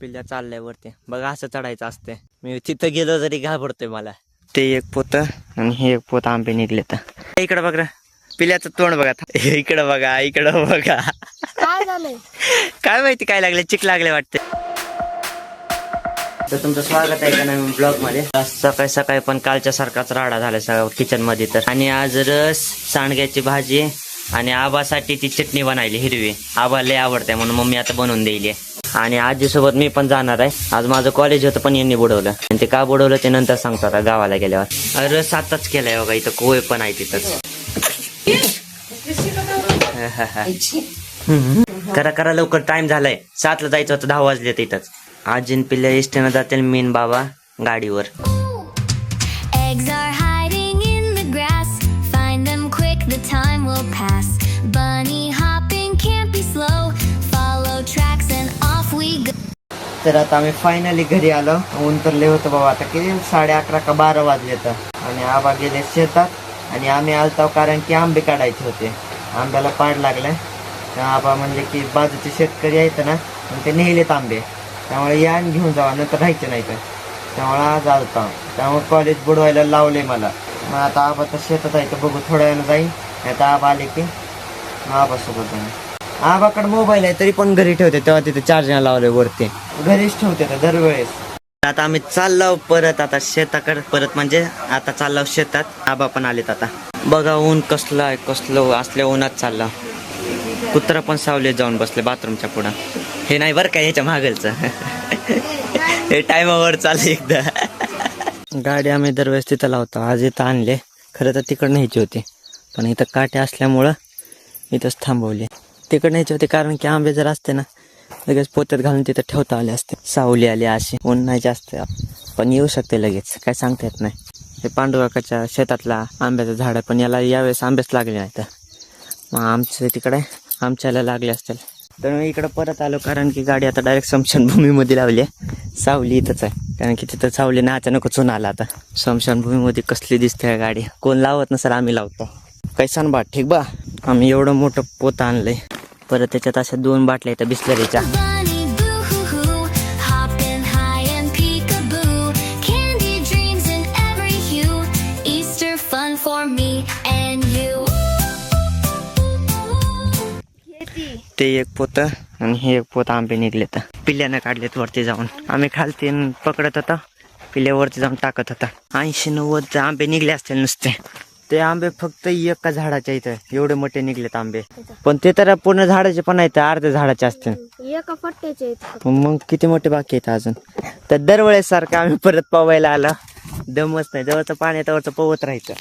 पिल्ल्या चाललंय वरती बघा, असं चढायचं असते. मी तिथं गेलो तरी घाबरतोय मला. ते एक पोत आणि हे एक पोत आंबे निघले. तर इकडं बघ पिल्याचं तोंड बघा. इकडं बघा, इकडं बघा. काय झालंय काय माहिती काय लागले, चिक लागले वाटते. तर तुमचं स्वागत आहे का नवीन ब्लॉग मध्ये. सकाळी सकाळी पण कालच्या सारखाच राडा झाला सगळं किचन मध्ये. तर आणि आज रस, सांडग्याची भाजी आणि आबासाठी ती चटणी बनायली हिरवी. आबाला लय आवडते म्हणून मम्मी आता बनवून द्यायली. आणि आजीसोबत मी पण जाणार आहे. आज माझं कॉलेज होतं पण यांनी बुडवलं. आणि ते का बुडवलं ते नंतर सांगतो आता गावाला गेल्यावर. रस आताच केलाय बघा, इथं कोय पण आहे तिथंच. करा करा लवकर, टाइम झालाय. 7ला जायचं होतं, 10 वाजले तिथंच. आजीन पिल्ल्या एसटीनं जातील, मीन बाबा गाडीवर. Eggs are hiding in the grass. Find them quick, the time will pass. Bunny hopping can't be slow. Follow tracks and off we go. तर आता आम्ही फायनली घरी आलो. ऊन तर लय होतं बाबा, आता किती 11:30 का 12 वाजले. तर आणि आबा गेले शेतात आणि आम्ही आलतो कारण की आंबे काढायचे होते. आंब्याला पाड लागलाय. आबा म्हणले की बाजूचे शेतकरी आहेत ना, ते नेलेत आंबे, त्यामुळे या आणि घेऊन जावा, नंतर राहायचे नाही. तर त्यामुळे आज आलता, त्यामुळे कॉलेज बुडवायला लावले मला. मग आता आबा तर शेतात आहे, तर बघू थोड्या वेळानं जाईल. आता आबा आले की आबासोबत जाईल. आबाकडे मोबाईल आहे तरी पण घरी ठेवते, तेव्हा तिथे चार्जिंग लावले वरती, घरीच ठेवते तर दरवेळेस. आता आम्ही चाललो परत आता शेताकडे, परत म्हणजे आता चाललो शेतात. आबा पण आलेत आता. बघा ऊन कसलं आहे, कसलं असल्या उन्हात चाललं. कुत्रा पण सावले जाऊन बसले बाथरूमच्या पुढं. हे नाही बरं का ह्याच्या मागलचं. हे टायमावर चालले एकदा. गाडी आम्ही दरवेळेस तिथं लावतो. आज इथं आणले, खरं तर तिकडं न्यायची होती पण इथं काटे असल्यामुळं इथंच थांबवले. तिकडं न्यायची होती कारण की आंबे जर असते ना लगेच पोत्यात घालून तिथं ठेवता आले असते. सावली आली अशी, ऊन नाही जास्त पण येऊ शकते लगेच, काय सांगता येत नाही. हे पांडुकाकाच्या शेतातला आंब्याचं झाड आहे, पण याला यावेळेस आंबेच लागले नाही. तर मग आमचं तिकडे आमच्याला लागले असतील. तर मी इकडं परत आलो कारण की गाडी आता डायरेक्ट स्मशानभूमीमध्ये लावली आहे. सावली इथंच आहे कारण की तिथं सावली ना अचानकच ऊन आला. आता स्मशानभूमीमध्ये कसली दिसते गाडी, कोण लावत नसेल, आम्ही लावतो. काय सांग बा, ठीक बा. आम्ही एवढं मोठं पोत आणलंय, परत त्याच्यात अशा 2 बाटल्या येतात बिस्लरीच्या. Bunny boo-hoo-hoo. Hopping high and peek-a-boo. Candy dreams in every hue. Easter fun for me and you. ते एक पोत आणि हे एक पोत आंबे निघले. तर पिल्ल्यानं काढलेत वरती जाऊन. आम्ही खालती पकडत होता, पिल्ल्यावरती जाऊन टाकत होता. 80-90 आंबे निघले असतील नुसते. ते आंबे फक्त एका झाडाच्या इथं एवढे मोठे निघलेत आंबे, पण ते तर पूर्ण झाडाचे पण आहेत, अर्ध्या झाडाचे असतील. एका पट्ट्याचे मग किती मोठे बाकी आहेत अजून. तर दरवेळेस सारखं आम्ही परत पवायला आला, दमच नाही. जवळचं पाणी त्यावरचं पवत राहायचं.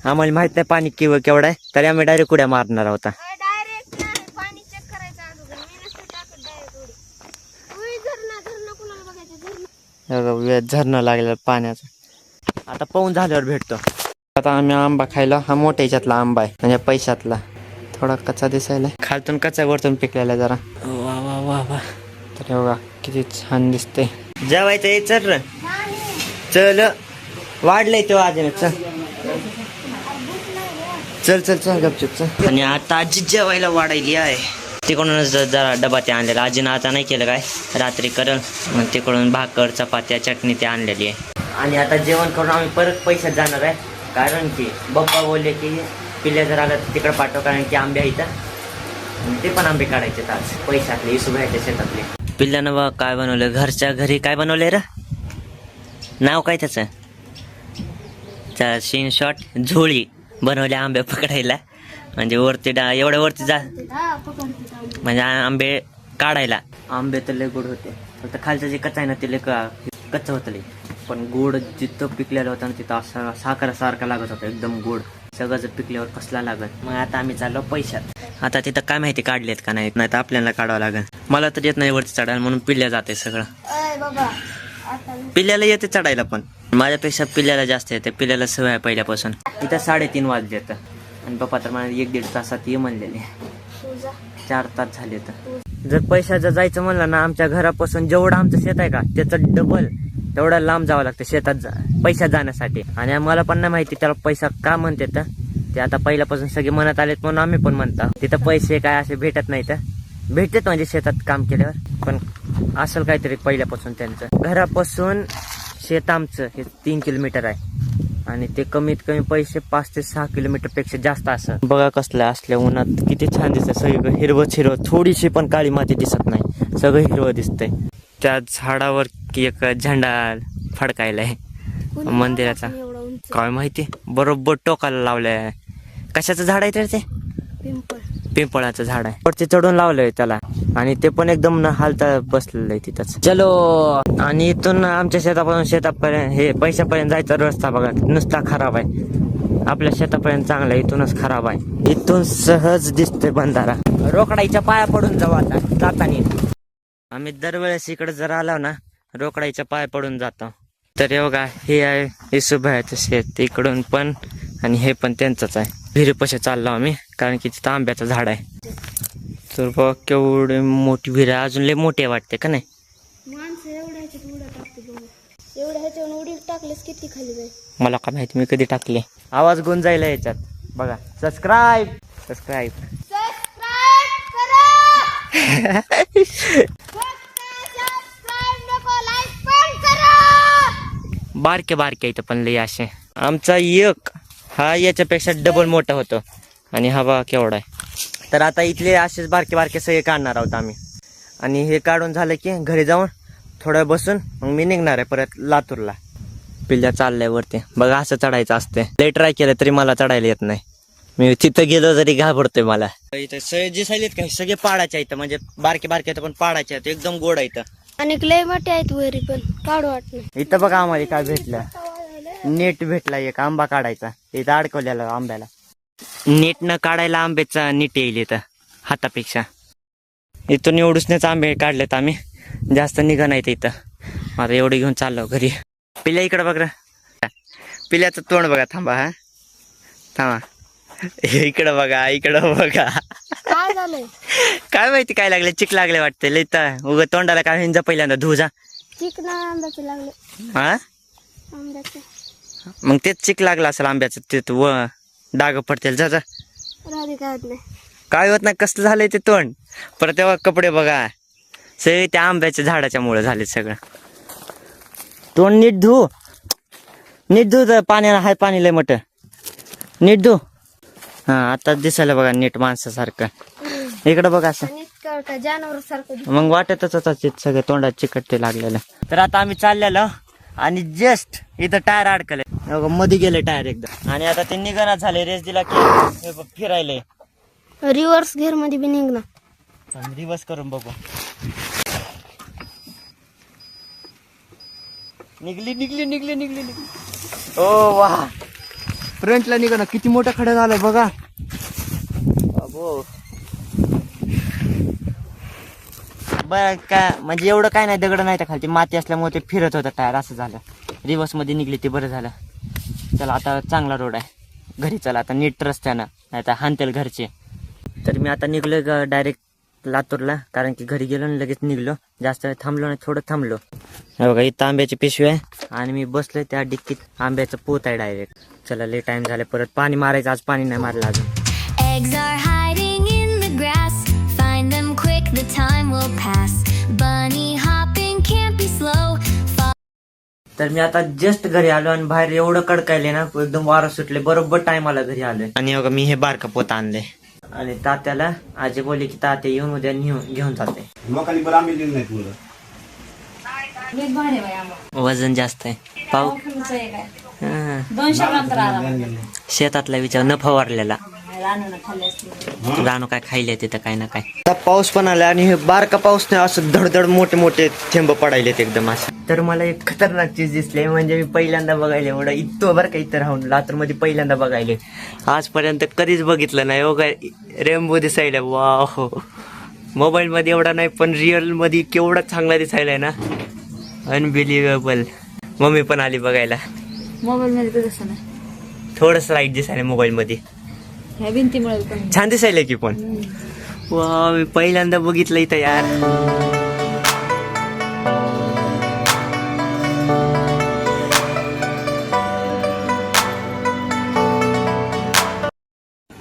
आम्हाला माहित नाही पाणी केवढं आहे, तरी आम्ही डायरेक्ट उड्या मारणार होता. डायरेक्ट पाणी चेक करायचं अगोदर. मी नसते टाकत डायरेक्ट उडी. झरणा कुणाला बघायचं, झरणं लागलेलं पाण्याचं. आता पाऊन झाल्यावर भेटतो. आता आम्ही आंबा खायला, हा मोठ्या ह्याच्यातला आंबा आहे म्हणजे पैशातला. थोडा कच्चा दिसायला, खालतून कच्चा वरतून पिकलेला जरा. वा वा वा वा. तर बघा किती छान दिसते. जेवायचं आहे, चल र चल, वाढलंय तो आजीने. चल चल चल चल गपचूप चल. आणि आता आजी जेवायला वाढायली आहे. तिकडूनच जरा डबा ते आणलेला. आजीनं आता नाही केलं काय, रात्री करल. मग तिकडून भाकर, चपात्या, चटणी ते आणलेली आहे. आणि आता जेवण करून आम्ही परत पैशात जाणार आहे कारण की पप्पा बोलले की पिल्ल्या जर आला तर तिकडे पाठव, कारण की आंबे आहेत ते पण आंबे काढायचे आज पैशातले, इसुबाईच्या शेतातले. पिल्ल्यानं बघ काय बनवलं, घरच्या घरी काय बनवलंय रे, नाव काय त्याचं, सीन शॉट झोळी बनवले आंबे पकडायला. म्हणजे वरती एवढ्या वरती जा म्हणजे आंबे काढायला. आंबे तर लय गोड होते, फक्त खालचं जे कच्चा आहे ना ते लय कच्चं होतं लय, पण गोड जिथं पिकलेलं होतं ना तिथं असं साखरासारखा लागत होता, एकदम गोड. सगळं जर पिकल्यावर कसला लागत. मग आता आम्ही चाललो पैशात. आता तिथं काय माहिती काढलेत का नाही, नाही तर आपल्याला काढावं लागेल. मला तर येत नाही वरती चढायला म्हणून पिल्ल्या जाते सगळं. पिल्ल्याला येते चढायला, पण माझ्यापेक्षा पिल्ल्याला जास्त येते. पिल्ल्याला सवय आहे पहिल्यापासून. इथं 3:30 वाजले येतं आणि पप्पा तर मला 1-1.5 तासात ये म्हणलेले. 4 तास झाले. तर जर पैशाचं जायचं म्हणलं ना, आमच्या घरापासून जेवढं आमचं शेत आहे का त्याचं डबल तेवढं लांब जावं लागतं शेतात पैशात जाण्यासाठी. आणि मला पण नाही माहिती त्याला पैसा का म्हणते. तर ते आता पहिल्यापासून सगळे म्हणत आलेत म्हणून आम्ही पण म्हणतो. तिथं पैसे काय असे भेटत नाही, तर भेटतात म्हणजे शेतात काम केल्यावर, पण असेल काहीतरी पहिल्यापासून त्यांचं. घरापासून शेत आमचं हे 3 किलोमीटर आहे आणि ते कमीत कमी पैसे 5 ते 6 किलोमीटर पेक्षा जास्त असं. बघा कसलं असल्या उन्हात किती छान दिसत, सगळं हिरवंच हिरवं, थोडीशी पण काळी माती दिसत नाही, सगळं हिरवं दिसतंय. त्या झाडावर एक झेंडा फडकायलाय मंदिराचा, एवढा उंच काय माहिती, बरोबर टोकाला लावलंय. कशाचं झाड आहे तर ते पिंपळ. पिंपळाचं झाड आहे, वरती चढून लावलंय त्याला आणि ते पण एकदम न हालता बसलेलं आहे तिथंच. चलो. आणि इथून आमच्या शेतापासून शेतापर्यंत हे पैशापर्यंत जायचा रस्ता बघा नुसता खराब आहे. आपल्या शेतापर्यंत चांगला आहे, इथूनच खराब आहे. इथून सहज दिसतोय बंधारा. रोकडाईच्या पाया पडून जाऊ आता जाताना. आम्ही दरवेळेस इकडे जर आलो ना रोकडाईच्या पाया पडून जातो. तर हे बघा हे आहे येसुबाईचं शेत इकडून पण आणि हे पण त्यांचंच आहे. विहिरीपाशी चाललो आम्ही कारण की तिथं आंब्याचं झाड आहे. तर बघ केवढी मोठी विहीर आहे, अजून लय मोठी वाटते का नाही. माणसं एवढ्या ह्याच्यात उड्या टाकते बघा, एवढ्या ह्याच्यावर उडी टाकलेस किती खाली जाईल. मला काय माहिती, मी कधी टाकले. आवाज गुंजायला याच्यात बघा. सबस्क्राईब सबस्क्राईब सबस्क्राईब करा. सबस्क्राईब नको, लाईक पण करा. बारके बारके इथं पण लय असे. आमचा एक हा याच्यापेक्षा डबल मोठा होतो आणि हा बघा केवढा आहे. तर आता इथले असेच बारके बारके सगळे काढणार आहोत आम्ही आणि हे काढून झालं की घरी जाऊन थोडं बसून मग मी निघणार आहे परत लातूरला. पिल्ल्या चाललंय वरती बघा, असं चढायचं असते. लय ट्राय केलं तरी मला चढायला येत नाही. मी तिथं गेलो तरी घाबरतोय मला. इथं सगळे जे सायलेत काही सगळे पाडाचे आहेत, म्हणजे बारके बारके आहेत पण पाडाचे आहेत, एकदम गोड आहेत. आणि लय मोठे आहेत वरी पण काढू वाटत नाही. इथं बघा आम्हाला काय भेटलं, नेट भेटला एक आंबा काढायचा. इथं अडकवलेला आंब्याला नेट न काढायला आंब्याचा नीट येईल इथं हातापेक्षा. इथून एवढूच आंबे काढलेत आम्ही, जास्त निघा नाहीत इथं. आता एवढे घेऊन चाललो घरी. पिल्या इकडं बघ रे, पिल्याचं तोंड बघा. थांबा हा थांबा, इकडं बघा इकडं बघा. काय झालंय काय माहिती काय लागले, चिक लागले वाटते लय. उग तोंडाला काय हिंजा पहिल्यांदा धुजा. चिकना आंब्याचे लागले. हा आंब्याचे मग तेच चिक लागला असेल आंब्याचं, ते व डाग पडतील. जा जा. राधी काय होत नाही. काय होत नाही, कसलं झालंय ते तोंड. परत तेव्हा कपडे बघा सगळे त्या आंब्याच्या झाडाच्या मुळे झाले सगळं. तोंड नीट धु, नीट धु, पाण्याला हाय पाणी लय मोठं, नीट धु. हा आता दिसायला बघा नीट माणसासारखं. इकडं बघा असं जनावर सारखं मग वाटतच होता सगळं तोंडात चिकट ते लागलेलं. तर आता आम्ही चाललेलो आणि जस्ट इथं टायर अडकले, मध्ये गेले टायर एकदम. आणि आता ते निघणं झाले, रेस दिला की फिरायले. रिव्हर्स घेर मध्ये बी निघणार. रिवर्स करून बघू. निघली निघली निघली निघली निघली. ओ वा, फ्रंटला निघा ना, किती मोठं खडं झालंय बघा. बर काय म्हणजे एवढं काय नाही, दगड नाही तर खालती माती असल्यामुळे ते फिरत होतं टायर, असं झालं. रिवर्स मध्ये निघली ते बरं झालं. चला आता चांगला रोड आहे, घरी चला आता नीट रस्त्यानं, नाही तर हानतेल घरचे. तर मी आता निघलो डायरेक्ट लातूरला, कारण की घरी गेलो आणि लगेच निघलो. जास्त वेळ थांबलो नाही, थोडं थांबलो. हे बघा इथं आंब्याची पिशवी आहे आणि मी बसलोय त्या डिक्कीत. आंब्याचं पोत आहे डायरेक्ट. चला लय टाइम झाला, परत पाणी मारायचं. आज पाणी नाही मारलं अजून. Eggs are hiding in the grass. Find them quick, the time will pass. Bunny hopping can't be slow. तर मी आता जस्ट घरी आलो आणि बाहेर एवढं कडकायले ना, एकदम वारं सुटले. बरोबर टायमाला घरी आलोय. आणि बघा मी हे बारका पोत आणले आणि तात्याला आजी बोलली की तात्या येऊन उद्या घेऊन जाते. वजन जास्त आहे. पाऊ शेतातला विचार न फवारलेला. रानू काय खायले तिथं काय ना काय. पाऊस पण आला आणि हे बारका पाऊस नाही, असं धडधड मोठे मोठे थेंब पडायलेत एकदम असं. तर मला एक खतरनाक चीज दिसली, म्हणजे मी पहिल्यांदा बघायले. एवढं इथं बरं का, इथं राहून लातूर मध्ये पहिल्यांदा बघायले. आजपर्यंत कधीच बघितलं नाही. काय रेम्बो दिसायला, वाव. मोबाईल मध्ये एवढा नाही पण रिअल मध्ये केवढा चांगला दिसायलाय ना, अनबिलिव्हेबल. मम्मी पण आली बघायला. मोबाईल मध्ये तसं नाही, थोडस लाईट दिसायला मोबाईल मध्ये, ह्या भिंतीमुळे पण छान दिसायला की पण. वा मी पहिल्यांदा बघितलं इथं यार.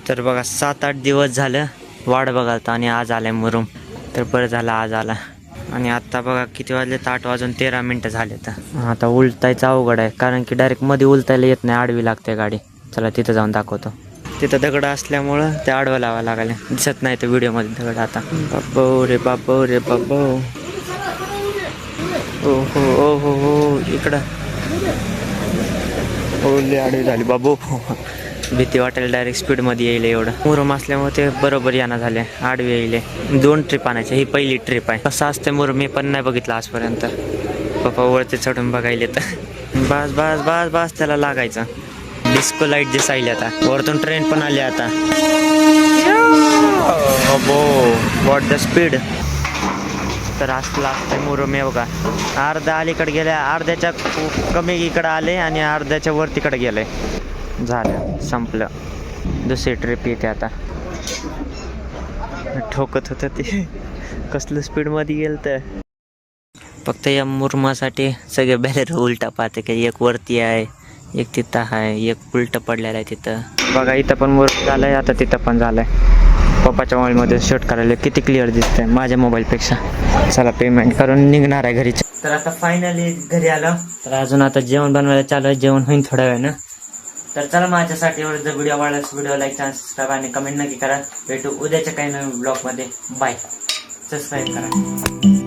तर बघा 7-8 दिवस झालं वाट बघालता आणि आज आलाय मुरुम. तर बरं झालं आज आला. आणि आता बघा किती वाजले, 8:13 झालेत. आता उलटायचं अवघड आहे, कारण की डायरेक्ट मध्ये उलटायला येत नाही, आडवी लागते गाडी. चला तिथं जाऊन दाखवतो. तिथं दगड असल्यामुळं ते आडवं लावा लागले, दिसत नाही तर व्हिडिओमध्ये दगड. आता बाबो रे बाबो रे बाबो. ओ हो इकडं ओले आडवी झाली बाबू. भीती वाटायला, डायरेक्ट स्पीडमध्ये येईल एवढं. मुरुम असल्यामुळे ते बरोबर याना झाले, आडवी येईल. 2 ट्रिप आणायचे, ही पहिली ट्रिप आहे. कसं असते मुरुम मी पण नाही बघितलं आजपर्यंत. पप्पा वरती चढून बघायले तर बस बस बस बस त्याला लागायचं. डिस्को लाईट दिसायली आता, वरतून ट्रेन पण आली आता. What the speed. तर असलं असतं मुरुम आहे बघा. अर्धा अलीकडे गेल्या, अर्ध्याच्या कमी इकडं आले आणि अर्ध्याच्या वरतीकडे गेले. झालं, संपलं. दुसरी ट्रिप येते आता. ठोकत होतं ते, कसलं स्पीडमध्ये गेलं तर. फक्त या मुरमासाठी सगळे बॅरेर उलटा पाहते की एक वरती आहे, एक तिथं आहे, एक उलटं पडलेलं आहे तिथं. बघा इथं पण मुरुम झालंय, आता तिथं पण झालंय. पप्पाच्या मोबाईलमध्ये शूट करायला किती क्लिअर दिसतंय माझ्या मोबाईलपेक्षा. चला पेमेंट करून निघणार आहे घरी. तर आता फायनली घरी आलो. तर अजून आता जेवण बनवायला चालू आहे, जेवण होईल थोड्या वेळानं. तर चला माझ्यासाठी एवढं. जर व्हिडिओ आवडल्यास व्हिडिओ लाईक, सबस्क्राईब आणि कमेंट नक्की करा. भेटू उद्याच्या काही नवीन ब्लॉगमध्ये. बाय. सबस्क्राईब करा.